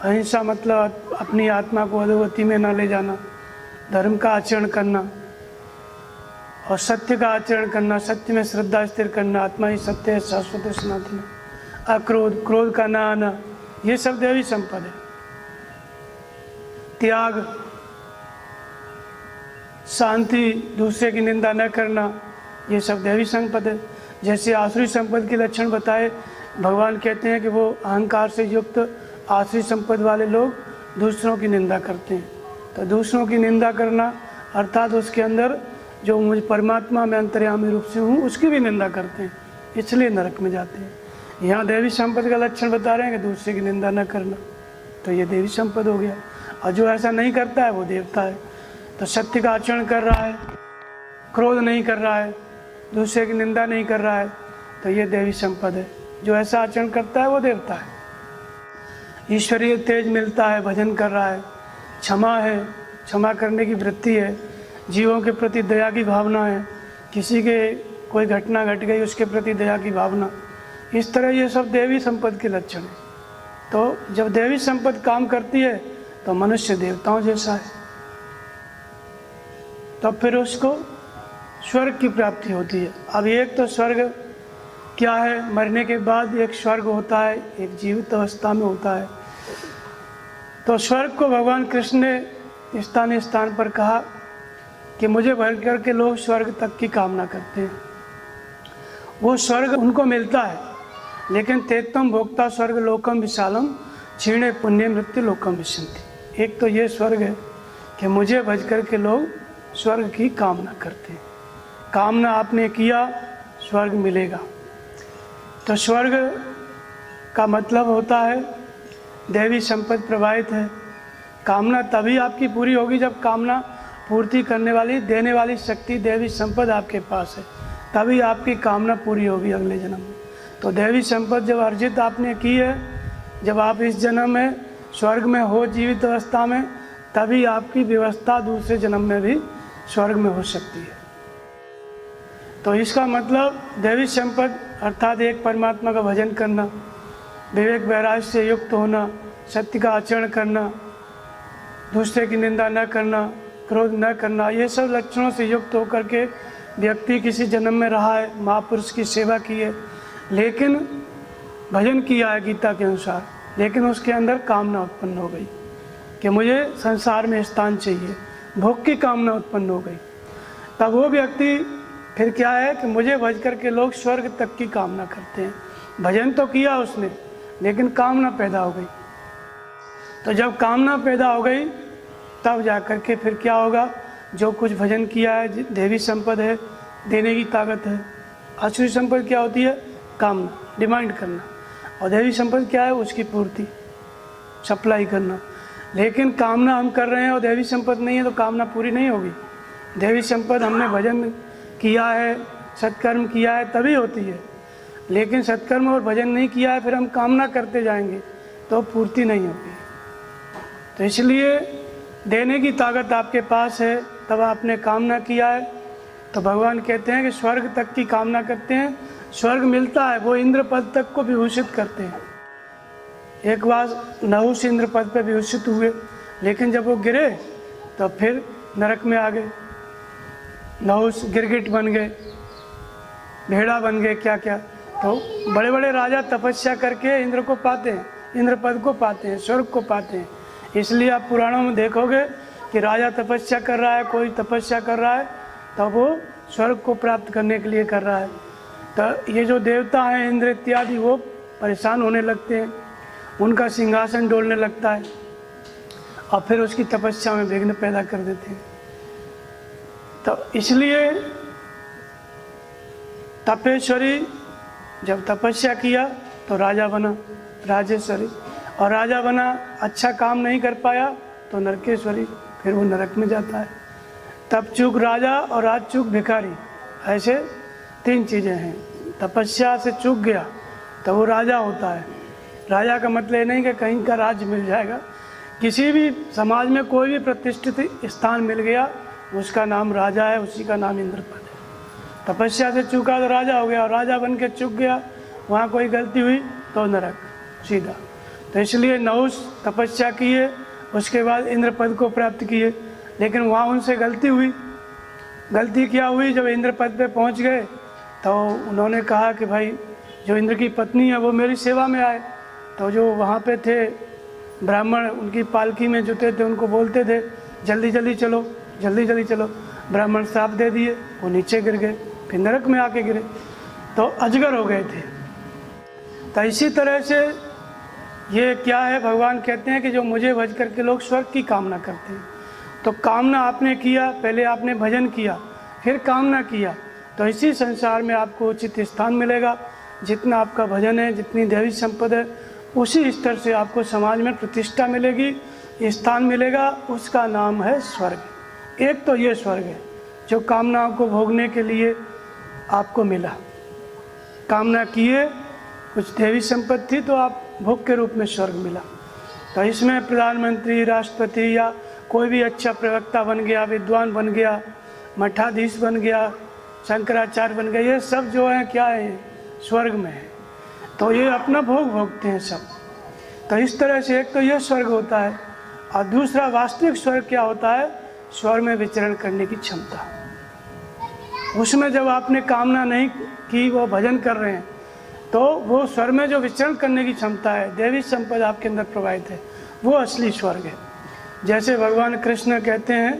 अहिंसा मतलब अपनी आत्मा को अधोगति में न ले जाना, धर्म का आचरण करना और सत्य का आचरण करना, सत्य में श्रद्धा स्थिर करना। आत्मा ही सत्य है, शाश्वत सनातन। अक्रोध, क्रोध का न आना, ये सब दैवी संपद है। त्याग, शांति, दूसरे की निंदा न करना, ये सब दैवी संपद है। जैसे आसुरी संपद के लक्षण बताए, भगवान कहते हैं कि वो अहंकार से युक्त आसुरी संपद वाले लोग दूसरों की निंदा करते हैं। तो दूसरों की निंदा करना अर्थात उसके अंदर जो मुझ परमात्मा में अंतर्यामी रूप से हूँ उसकी भी निंदा करते हैं, इसलिए नरक में जाते हैं। यहाँ देवी संपद का लक्षण बता रहे हैं कि दूसरे की निंदा न करना, तो ये देवी संपद हो गया। और जो ऐसा नहीं करता है वो देवता है। तो सत्य का आचरण कर रहा है, क्रोध नहीं कर रहा है, दूसरे की निंदा नहीं कर रहा है, तो ये देवी संपद है। जो ऐसा आचरण करता है वो देवता है। ईश्वरीय तेज मिलता है, भजन कर रहा है, क्षमा है, क्षमा करने की वृत्ति है, जीवों के प्रति दया की भावना है, किसी के कोई घटना घट गई उसके प्रति दया की भावना, इस तरह ये सब देवी संपद के लक्षण हैं। तो जब देवी संपद काम करती है तो मनुष्य देवताओं जैसा है, तब फिर उसको स्वर्ग की प्राप्ति होती है। अब एक तो स्वर्ग क्या है, मरने के बाद एक स्वर्ग होता है, एक जीवित अवस्था में होता है। तो स्वर्ग को भगवान कृष्ण ने स्थान स्थान पर कहा कि मुझे भर करके लोग स्वर्ग तक की कामना करते हैं। वो स्वर्ग उनको मिलता है, लेकिन तेत्वम भोक्ता स्वर्ग लोकम विशालम क्षीणे पुण्य मृत्यु लोकम विशंति। एक तो ये स्वर्ग है कि मुझे भज करके लोग स्वर्ग की कामना करते हैं। कामना आपने किया, स्वर्ग मिलेगा। तो स्वर्ग का मतलब होता है दैवी संपत्ति प्रवाहित है। कामना तभी आपकी पूरी होगी जब कामना पूर्ति करने वाली, देने वाली शक्ति दैवी संपत्ति आपके पास है, तभी आपकी कामना पूरी होगी अगले जन्म में। तो दैवी संपत्ति जब अर्जित आपने की है, जब आप इस जन्म में स्वर्ग में हो जीवित अवस्था में, तभी आपकी व्यवस्था दूसरे जन्म में भी स्वर्ग में हो सकती है। तो इसका मतलब दैवी संपत्ति अर्थात एक परमात्मा का भजन करना, विवेक वैराग्य से युक्त होना, सत्य का आचरण करना, दूसरे की निंदा न करना, क्रोध न करना, ये सब लक्षणों से युक्त होकर के व्यक्ति किसी जन्म में रहा है, महापुरुष की सेवा की है, लेकिन भजन किया है गीता के अनुसार, लेकिन उसके अंदर कामना उत्पन्न हो गई कि मुझे संसार में स्थान चाहिए, भोग की कामना उत्पन्न हो गई। तब वो व्यक्ति फिर क्या है कि मुझे भज करके लोग स्वर्ग तक की कामना करते हैं। भजन तो किया उसने, लेकिन कामना पैदा हो गई। तो जब कामना पैदा हो गई तब जा कर के फिर क्या होगा, जो कुछ भजन किया है देवी संपद है, देने की ताकत है। आसुरी संपद क्या होती है, कामना, डिमांड करना। और दैवी संपत्ति क्या है? उसकी पूर्ति, सप्लाई करना। लेकिन कामना हम कर रहे हैं और दैवी संपत्ति नहीं है तो कामना पूरी नहीं होगी। दैवी संपत्ति हमने भजन किया है, सत्कर्म किया है तभी होती है। लेकिन सत्कर्म और भजन नहीं किया है, फिर हम कामना करते जाएंगे तो पूर्ति नहीं होगी। तो इसलिए देने की ताकत आपके पास है, तब आपने कामना किया है तो भगवान कहते हैं कि स्वर्ग तक की कामना करते हैं, स्वर्ग मिलता है। वो इंद्र पद तक को विभूषित करते हैं। एक बार नहुष इंद्र पद पे विभूषित हुए, लेकिन जब वो गिरे तो फिर नरक में आ गए। नहुष गिरगिट बन गए, भेड़ा बन गए, क्या क्या। तो बड़े बड़े राजा तपस्या करके इंद्र को पाते हैं, इंद्र पद को पाते हैं, स्वर्ग को पाते हैं। इसलिए आप पुराणों में देखोगे कि राजा तपस्या कर रहा है, कोई तपस्या कर रहा है, तब वो स्वर्ग को प्राप्त करने के लिए कर रहा है। तो ये जो देवता हैं इंद्र इत्यादि, वो परेशान होने लगते हैं, उनका सिंहासन डोलने लगता है और फिर उसकी तपस्या में विघ्न पैदा कर देते हैं। तो इसलिए तपेश्वरी जब तपस्या किया तो राजा बना, राजेश्वरी, और राजा बना, अच्छा काम नहीं कर पाया तो नरकेश्वरी, फिर वो नरक में जाता है। तप चूक राजा और राज चूक भिखारी, ऐसे 3 चीज़ें हैं। तपस्या से चूक गया तो वो राजा होता है। राजा का मतलब ये नहीं कि कहीं का राज्य मिल जाएगा, किसी भी समाज में कोई भी प्रतिष्ठित स्थान मिल गया उसका नाम राजा है, उसी का नाम इंद्रपद है। तपस्या से चूका तो राजा हो गया, और राजा बन के चूक गया, वहाँ कोई गलती हुई तो नरक सीधा। तो इसलिए नहुष तपस्या किए, उसके बाद इंद्र पद को प्राप्त किए, लेकिन वहाँ उनसे गलती हुई। गलती क्या हुई? जब इंद्र पद पे पहुँच गए तो उन्होंने कहा कि भाई जो इंद्र की पत्नी है वो मेरी सेवा में आए। तो जो वहाँ पे थे ब्राह्मण, उनकी पालकी में जुटे थे, उनको बोलते थे जल्दी जल्दी चलो, जल्दी जल्दी चलो। ब्राह्मण श्राप दे दिए, वो नीचे गिर गए, फिर नरक में आके गिरे, तो अजगर हो गए थे। तो इसी तरह से ये क्या है, भगवान कहते हैं कि जो मुझे भज करके लोग स्वर्ग की कामना करते हैं। तो कामना आपने किया, पहले आपने भजन किया, फिर कामना किया, तो इसी संसार में आपको उचित स्थान मिलेगा। जितना आपका भजन है, जितनी दैवी संपदा है, उसी स्तर से आपको समाज में प्रतिष्ठा मिलेगी, स्थान मिलेगा, उसका नाम है स्वर्ग। एक तो ये स्वर्ग है जो कामनाओं को भोगने के लिए आपको मिला। कामना किए, कुछ दैवी संपत्ति थी तो आप भोग के रूप में स्वर्ग मिला। तो इसमें प्रधानमंत्री, राष्ट्रपति या कोई भी अच्छा प्रवक्ता बन गया, विद्वान बन गया, मठाधीश बन गया, शंकराचार्य बन गया, ये सब जो है क्या है, स्वर्ग में है। तो ये अपना भोग भोगते हैं सब। तो इस तरह से एक तो यह स्वर्ग होता है, और दूसरा वास्तविक स्वर्ग क्या होता है, स्वर्ग में विचरण करने की क्षमता। उसमें जब आपने कामना नहीं की, वो भजन कर रहे हैं, तो वो स्वर्ग में जो विचरण करने की क्षमता है, दैवी संपदा आपके अंदर प्रवाहित है, वो असली स्वर्ग है। जैसे भगवान कृष्ण कहते हैं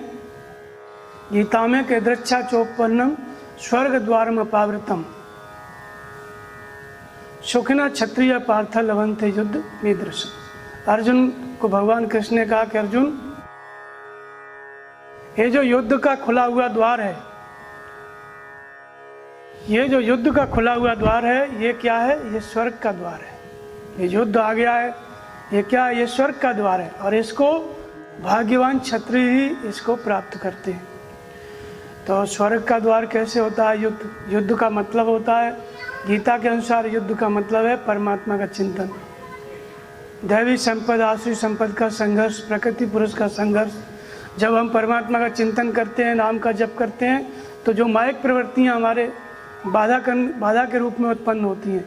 गीता में कि दृक्षा चोपन्नम स्वर्ग द्वारम अपावृतम सुखिना क्षत्रिय पार्थ लवंते युद्ध मीदृश। अर्जुन को भगवान कृष्ण ने कहा कि अर्जुन, ये जो युद्ध का खुला हुआ द्वार है, ये जो युद्ध का खुला हुआ द्वार है, ये क्या है, ये स्वर्ग का द्वार है। ये युद्ध आ गया है, ये क्या है, ये स्वर्ग का द्वार है, और इसको भाग्यवान क्षत्रिय ही इसको प्राप्त करते हैं। तो स्वर्ग का द्वार कैसे होता है? युद्ध। युद्ध का मतलब होता है, गीता के अनुसार युद्ध का मतलब है परमात्मा का चिंतन, दैवी संपदा, आसुरी संपद का संघर्ष, प्रकृति पुरुष का संघर्ष। जब हम परमात्मा का चिंतन करते हैं, नाम का जप करते हैं, तो जो मायिक प्रवृत्तियाँ हमारे बाधा के रूप में उत्पन्न होती हैं,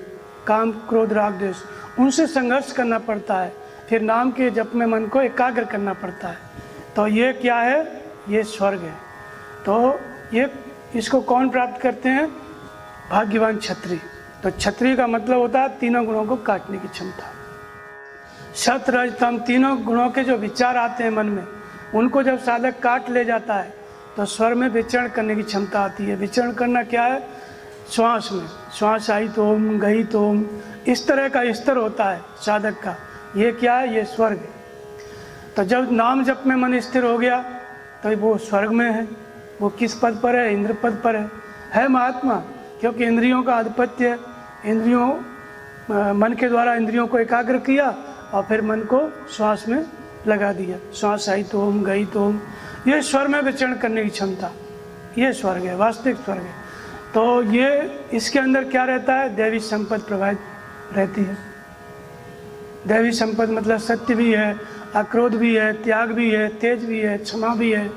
काम, क्रोध, राग, द्वेष, उनसे संघर्ष करना पड़ता है। फिर नाम के जप में मन को एकाग्र करना पड़ता है। तो ये क्या है, ये स्वर्ग है। तो ये इसको कौन प्राप्त करते हैं? भाग्यवान क्षत्रिय। तो क्षत्रिय का मतलब होता है तीनों गुणों को काटने की क्षमता। सत, रज, तम, तीनों गुणों के जो विचार आते हैं मन में, उनको जब साधक काट ले जाता है तो स्वर्ग में विचरण करने की क्षमता आती है। विचरण करना क्या है? श्वास में, श्वास आई तो ओम, गई तो ओम, इस तरह का स्तर होता है साधक का। ये क्या है? ये स्वर्ग है। तो जब नाम जप में मन स्थिर हो गया तो वो स्वर्ग में है। वो किस पद पर है? इंद्र पद पर है महात्मा, क्योंकि इंद्रियों का आधिपत्य है। इंद्रियों मन के द्वारा इंद्रियों को एकाग्र किया और फिर मन को श्वास में लगा दिया। श्वास आई तो ओम, गई तो ओम। ये स्वर में विचरण करने की क्षमता, ये स्वर्ग है, वास्तविक स्वर्ग है। तो ये इसके अंदर क्या रहता है? दैवी संपत्ति प्रभावित रहती है। दैवी संपत्ति मतलब सत्य भी है, अक्रोध भी है, त्याग भी है, तेज भी है, क्षमा भी है,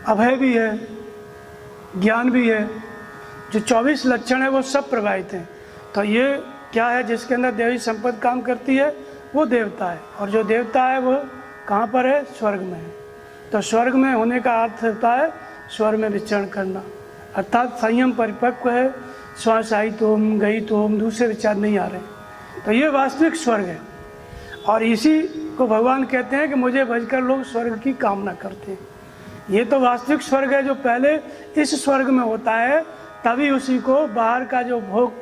अभय भी है, ज्ञान भी है। जो 24 लक्षण है वो सब प्रभावित हैं। तो ये क्या है? जिसके अंदर दैवी संपत्ति काम करती है वो देवता है, और जो देवता है वो कहाँ पर है? स्वर्ग में है। तो स्वर्ग में होने का अर्थ होता है स्वर में विचरण करना, अर्थात संयम परिपक्व है। श्वास आई तो ओम, गई तो ओम, दूसरे विचार नहीं आ रहे। तो ये वास्तविक स्वर्ग है, और इसी को भगवान कहते हैं कि मुझे भजकर लोग स्वर्ग की कामना करते हैं। ये तो वास्तविक स्वर्ग है जो पहले इस स्वर्ग में होता है, तभी उसी को बाहर का जो भोग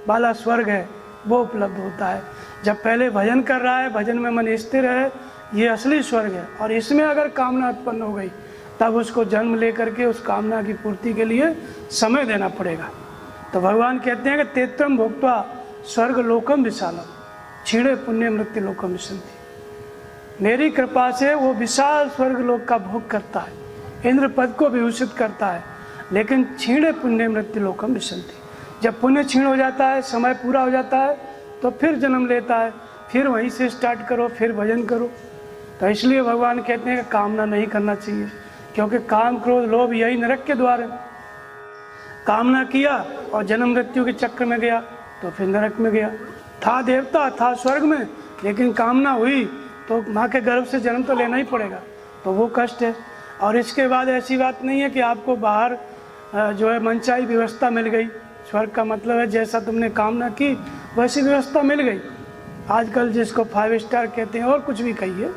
वाला स्वर्ग है वो उपलब्ध होता है। जब पहले भजन कर रहा है, भजन में मन स्थिर है, ये असली स्वर्ग है। और इसमें अगर कामना उत्पन्न हो गई तब उसको जन्म लेकर के उस कामना की पूर्ति के लिए समय देना पड़ेगा। तो भगवान कहते हैं कि तेत्रम भोक्त्वा स्वर्ग लोकम विशालम क्षीणे पुण्य मृत्यु लोकम विशन्ति। मेरी कृपा से वो विशाल स्वर्ग लोक का भोग करता है, इंद्र पद को विभूषित करता है, लेकिन क्षीणे पुण्य मृत्यु लोकम विशन्ति। जब पुण्य क्षीण हो जाता है, समय पूरा हो जाता है, तो फिर जन्म लेता है, फिर वहीं से स्टार्ट करो, फिर भजन करो। तो इसलिए भगवान कहते हैं कि कामना नहीं करना चाहिए, क्योंकि काम क्रोध लोभ यही नरक के द्वार है। कामना किया और जन्म मृत्यु के चक्र में गया तो फिर नरक में गया। था देवता, था स्वर्ग में, लेकिन कामना हुई तो माँ के गर्भ से जन्म तो लेना ही पड़ेगा, तो वो कष्ट है। और इसके बाद ऐसी बात नहीं है कि आपको बाहर जो है मनचाही व्यवस्था मिल गई। स्वर्ग का मतलब है जैसा तुमने कामना की वैसी व्यवस्था मिल गई। आजकल जिसको 5 स्टार कहते हैं और कुछ भी कहिए,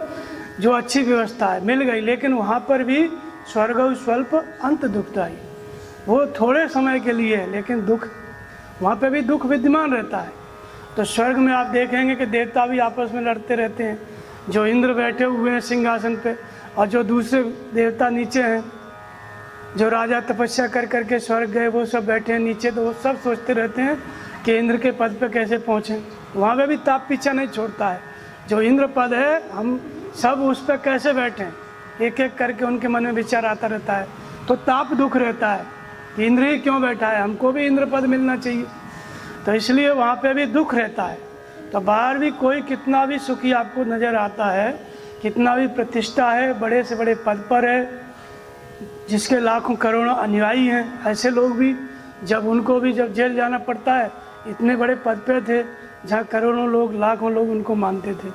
जो अच्छी व्यवस्था है मिल गई, लेकिन वहाँ पर भी स्वर्ग स्वल्प अंत दुखदाई, वो थोड़े समय के लिए है, लेकिन दुख वहाँ पे भी दुख विद्यमान रहता है। तो स्वर्ग में आप देखेंगे कि देवता भी आपस में लड़ते रहते हैं। जो इंद्र बैठे हुए हैं सिंहासन पे, और जो दूसरे देवता नीचे हैं, जो राजा तपस्या कर करके स्वर्ग गए वो सब बैठे हैं नीचे, तो वो सब सोचते रहते हैं कि इंद्र के पद पे कैसे पहुँचें। वहाँ पे भी ताप पीछा नहीं छोड़ता है। जो इंद्र पद है हम सब उस पर कैसे बैठें, एक एक करके उनके मन में विचार आता रहता है। तो ताप दुख रहता है, इंद्र ही क्यों बैठा है, हमको भी इंद्र पद मिलना चाहिए। तो इसलिए वहाँ पे भी दुख रहता है। तो बाहर भी कोई कितना भी सुखी आपको नज़र आता है, कितना भी प्रतिष्ठा है, बड़े से बड़े पद पर है, जिसके लाखों करोड़ों अनुयायी हैं, ऐसे लोग भी जब उनको भी जब जेल जाना पड़ता है, इतने बड़े पद पे थे जहाँ करोड़ों लोग लाखों लोग उनको मानते थे,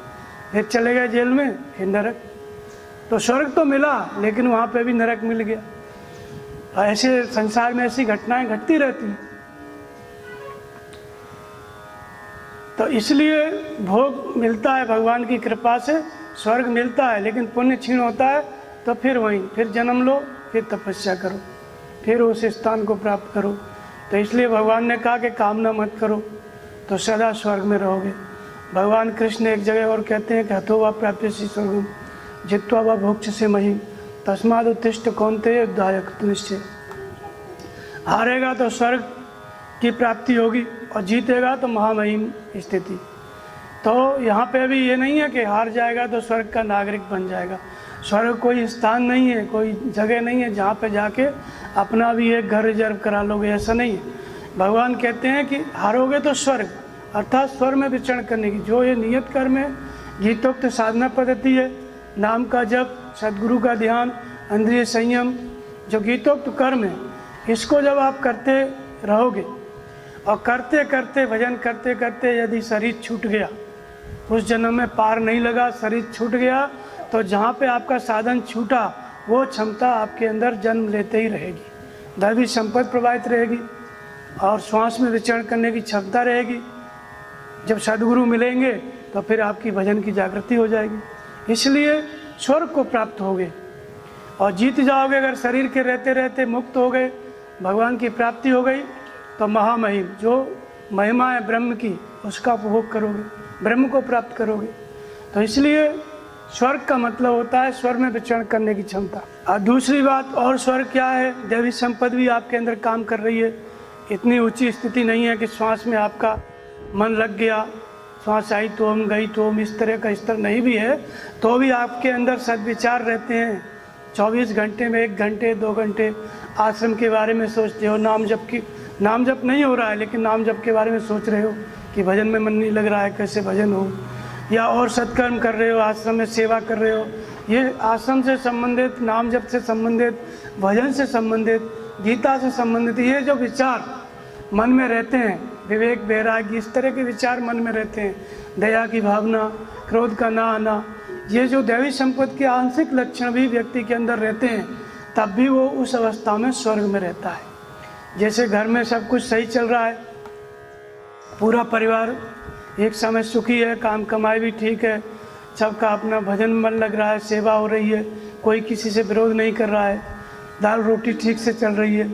फिर चले गए जेल में, फिर नरक। तो स्वर्ग तो मिला लेकिन वहाँ पे भी नरक मिल गया। ऐसे संसार में ऐसी घटनाएं घटती रहती हैं। तो इसलिए भोग मिलता है भगवान की कृपा से, स्वर्ग मिलता है, लेकिन पुण्य क्षीण होता है तो फिर वहीं फिर जन्म लो, फिर तपस्या करो, फिर उस स्थान को प्राप्त करो। तो इसलिए भगवान ने कहा कि कामना मत करो तो सदा स्वर्ग में रहोगे। भगवान कृष्ण एक जगह और कहते हैं कि हतो वा प्राप्यसि स्वर्गम जित्वा वा भोक्ष्यसि महीम तस्माद् उत्तिष्ठ कौन्तेय युद्धाय निश्चय। हारेगा तो स्वर्ग की प्राप्ति होगी और जीतेगा तो महामहिम स्थिति। तो यहाँ पे भी ये नहीं है कि हार जाएगा तो स्वर्ग का नागरिक बन जाएगा। स्वर्ग कोई स्थान नहीं है, कोई जगह नहीं है जहाँ पे जाके अपना भी एक घर रिजर्व करा लोगे, ऐसा नहीं है। भगवान कहते हैं कि हारोगे तो स्वर्ग, अर्थात स्वर्ग में विचरण करने की जो ये नियत कर्म है, गीतोक्त साधना पद्धति है, नाम का जप, सदगुरु का ध्यान, इंद्रिय संयम, जो गीतोक्त कर्म है, इसको जब आप करते रहोगे और करते करते भजन करते करते यदि शरीर छूट गया, उस जन्म में पार नहीं लगा, शरीर छूट गया, तो जहाँ पे आपका साधन छूटा वो क्षमता आपके अंदर जन्म लेते ही रहेगी। दैवी संपत्ति प्रभावित रहेगी और श्वास में विचरण करने की क्षमता रहेगी। जब सदगुरु मिलेंगे तो फिर आपकी भजन की जागृति हो जाएगी। इसलिए स्वर्ग को प्राप्त होगे और जीत जाओगे। अगर शरीर के रहते रहते मुक्त हो गए, भगवान की प्राप्ति हो गई, तो महामहिम जो महिमा है ब्रह्म की, उसका उपभोग करोगे, ब्रह्म को प्राप्त करोगे। तो इसलिए स्वर्ग का मतलब होता है स्वर्ग में विचरण करने की क्षमता। और दूसरी बात, और स्वर्ग क्या है, दैवी संपत्ति भी आपके अंदर काम कर रही है। इतनी ऊंची स्थिति नहीं है कि श्वास में आपका मन लग गया, श्वास आई तो हम गई तो हम, इस तरह का स्तर नहीं भी है तो भी आपके अंदर सद्विचार रहते हैं। 24 घंटे में 1 घंटे 2 घंटे आश्रम के बारे में सोचते हो, नाम जप नहीं हो रहा है लेकिन नाम जप के बारे में सोच रहे हो कि भजन में मन नहीं लग रहा है, कैसे भजन हो, या और सत्कर्म कर रहे हो, आश्रम में सेवा कर रहे हो। ये आश्रम से संबंधित, नाम जप से संबंधित, भजन से संबंधित, गीता से संबंधित ये जो विचार मन में रहते हैं, विवेक वैराग्य इस तरह के विचार मन में रहते हैं, दया की भावना, क्रोध का ना आना, ये जो दैवी संपत्ति के आंशिक लक्षण भी व्यक्ति के अंदर रहते हैं, तब भी वो उस अवस्था में स्वर्ग में रहता है। जैसे घर में सब कुछ सही चल रहा है, पूरा परिवार एक समय सुखी है, काम कमाई भी ठीक है, सबका अपना भजन मन लग रहा है, सेवा हो रही है, कोई किसी से विरोध नहीं कर रहा है, दाल रोटी ठीक से चल रही है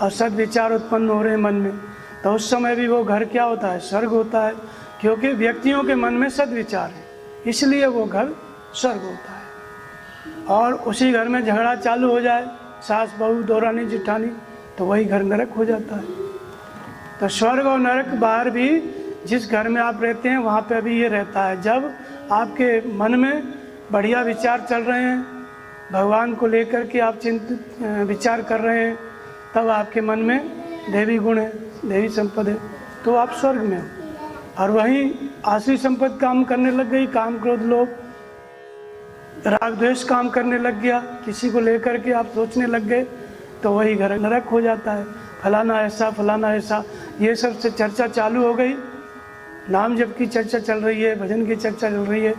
और सब विचार उत्पन्न हो रहे हैं मन में, तो उस समय भी वो घर क्या होता है? स्वर्ग होता है, क्योंकि व्यक्तियों के मन में सद्विचार है, इसलिए वो घर स्वर्ग होता है। और उसी घर में झगड़ा चालू हो जाए, सास बहू दौरानी जिठानी, तो वही घर नरक हो जाता है। तो स्वर्ग और नरक बाहर भी जिस घर में आप रहते हैं वहाँ पे भी ये रहता है। जब आपके मन में बढ़िया विचार चल रहे हैं, भगवान को लेकर के आप चिंतित विचार कर रहे हैं, तब आपके मन में देवी गुण है, देवी संपद है, तो आप स्वर्ग में हो। और वहीं आसुरी संपत्ति काम करने लग गई, काम क्रोध लोभ राग द्वेष काम करने लग गया, किसी को लेकर के आप सोचने लग गए, तो वही घर नरक हो जाता है। फलाना ऐसा फलाना ऐसा, ये सब से चर्चा चालू हो गई, नाम जप की चर्चा चल रही है, भजन की चर्चा चल रही है,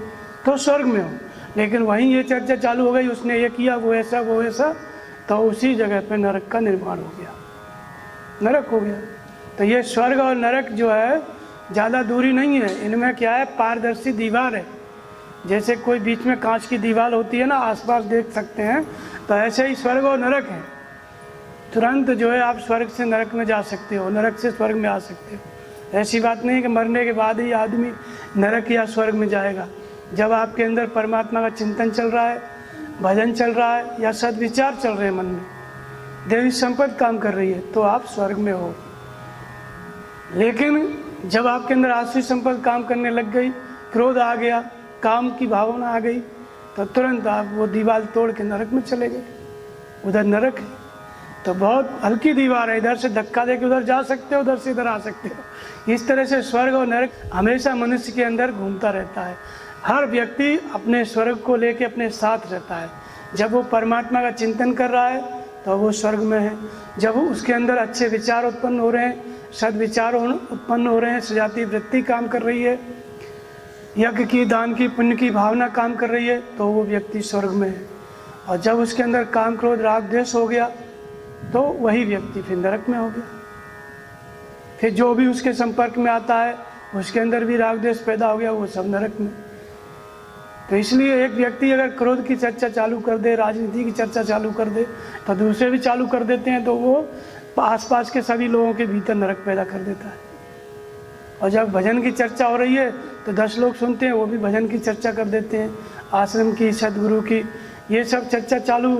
तो स्वर्ग में हो। लेकिन वहीं ये चर्चा चालू हो गई, उसने ये किया वो ऐसा, तो उसी जगह पे नरक का निर्माण हो गया, नरक हो गया। तो ये स्वर्ग और नरक जो है ज़्यादा दूरी नहीं है, इनमें क्या है? पारदर्शी दीवार है। जैसे कोई बीच में कांच की दीवार होती है ना, आसपास देख सकते हैं, तो ऐसे ही स्वर्ग और नरक है। तुरंत जो है आप स्वर्ग से नरक में जा सकते हो, नरक से स्वर्ग में आ सकते हो। ऐसी बात नहीं कि मरने के बाद ही आदमी नरक या स्वर्ग में जाएगा। जब आपके अंदर परमात्मा का चिंतन चल रहा है, भजन चल रहा है, या सद्विचार चल रहे हैं मन में, देवी संपत्ति काम कर रही है, तो आप स्वर्ग में हो। लेकिन जब आपके अंदर आसुरी संपत्ति काम करने लग गई, क्रोध आ गया, काम की भावना आ गई, तो तुरंत आप वो दीवार तोड़ के नरक में चले गए। उधर नरक है, तो बहुत हल्की दीवार है, इधर से धक्का दे के उधर जा सकते हो, उधर से इधर आ सकते हो। इस तरह से स्वर्ग और नरक हमेशा मनुष्य के अंदर घूमता रहता है। हर व्यक्ति अपने स्वर्ग को लेके अपने साथ रहता है। जब वो परमात्मा का चिंतन कर रहा है तो वो स्वर्ग में है। जब उसके अंदर अच्छे विचार उत्पन्न हो रहे हैं, सद्विचार उत्पन्न हो रहे हैं, सजाती वृत्ति काम कर रही है, यज्ञ की, दान की, पुण्य की भावना काम कर रही है, तो वो व्यक्ति स्वर्ग में है। और जब उसके अंदर काम क्रोध राग द्वेष हो गया, तो वही व्यक्ति फिर नरक में हो गया। फिर जो भी उसके संपर्क में आता है उसके अंदर भी राग द्वेष पैदा हो गया, वो सब नरक में। तो इसलिए एक व्यक्ति अगर क्रोध की चर्चा चालू कर दे, राजनीति की चर्चा चालू कर दे, तो दूसरे भी चालू कर देते हैं, तो वो आसपास के सभी लोगों के भीतर नरक पैदा कर देता है। और जब भजन की चर्चा हो रही है तो 10 लोग सुनते हैं, वो भी भजन की चर्चा कर देते हैं, आश्रम की, सदगुरु की, ये सब चर्चा चालू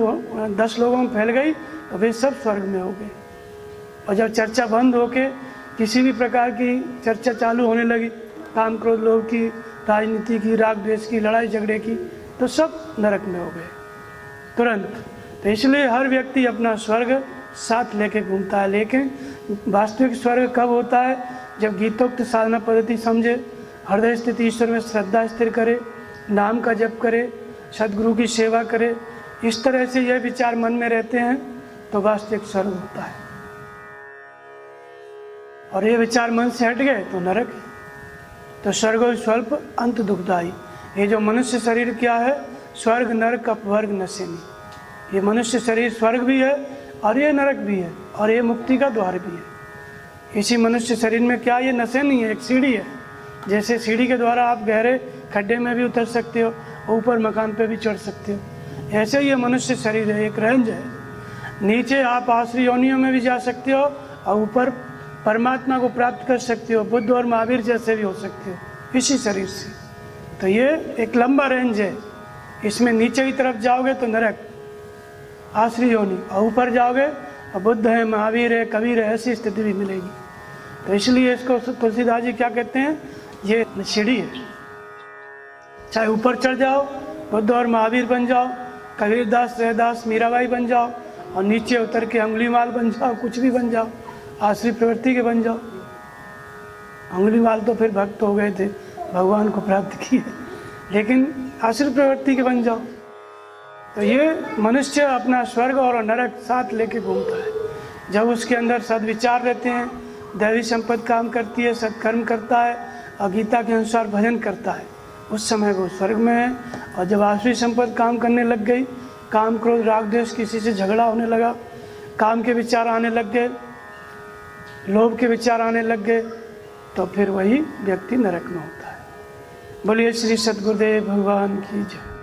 10 लोगों में फैल गई, तो वे सब स्वर्ग में हो गए। और जब चर्चा बंद होके किसी भी प्रकार की चर्चा चालू होने लगी, काम क्रोध लोभ की, राजनीति की, राग द्वेष की, लड़ाई झगड़े की, तो सब नरक में हो गए तुरंत। तो इसलिए हर व्यक्ति अपना स्वर्ग साथ लेके घूमता है। लेकिन वास्तविक स्वर्ग कब होता है? जब गीतोक्त साधना पद्धति समझे, हृदय स्थित ईश्वर में श्रद्धा स्थिर करे, नाम का जप करे, सदगुरु की सेवा करे, इस तरह से यह विचार मन में रहते हैं, तो वास्तविक स्वर्ग होता है। और ये विचार मन से हट गए तो नरक है। तो स्वर्ग स्वल्प अंत दुखदाई। ये जो मनुष्य शरीर क्या है? स्वर्ग नरक अपवर्ग नशेनी। ये मनुष्य शरीर स्वर्ग भी है और ये नरक भी है, और ये मुक्ति का द्वार भी है। इसी मनुष्य शरीर में क्या ये नशे नहीं है, एक सीढ़ी है। जैसे सीढ़ी के द्वारा आप गहरे खड्डे में भी उतर सकते हो, ऊपर मकान पे भी चढ़ सकते हो, ऐसे ये मनुष्य शरीर है, एक रेंज है। नीचे आप आसुरी योनियों में भी जा सकते हो और ऊपर परमात्मा को प्राप्त कर सकते हो, बुद्ध और महावीर जैसे भी हो सकते हो इसी शरीर से। तो ये एक लंबा रेंज है। इसमें नीचे की तरफ जाओगे तो नरक, आसुरी योनि, और ऊपर जाओगे और बुद्ध है, महावीर है, कबीर है, ऐसी स्थिति भी मिलेगी। तो इसलिए इसको तुलसीदास जी क्या कहते हैं, ये सीढ़ी है। चाहे ऊपर चढ़ जाओ, बुद्ध और महावीर बन जाओ, कबीरदास, रैदास, मीराबाई बन जाओ, और नीचे उतर के अंगुलीमाल बन जाओ, कुछ भी बन जाओ, आश्रित प्रवृत्ति के बन जाओ। अंगुलीमाल तो फिर भक्त हो गए थे, भगवान को प्राप्त किए, लेकिन आश्रित प्रवृत्ति के बन जाओ। तो ये मनुष्य अपना स्वर्ग और नरक साथ लेके घूमता है। जब उसके अंदर सद्विचार रहते हैं, दैवी संपत्ति काम करती है, सत्कर्म करता है और गीता के अनुसार भजन करता है, उस समय वो स्वर्ग में है। और जब आसुरी संपत्ति काम करने लग गई, काम, क्रोध, राग, द्वेष, किसी से झगड़ा होने लगा, काम के विचार आने लग गए, लोभ के विचार आने लग गए, तो फिर वही व्यक्ति नरक में होता है। बोलिए श्री सद्गुरुदेव भगवान की जय।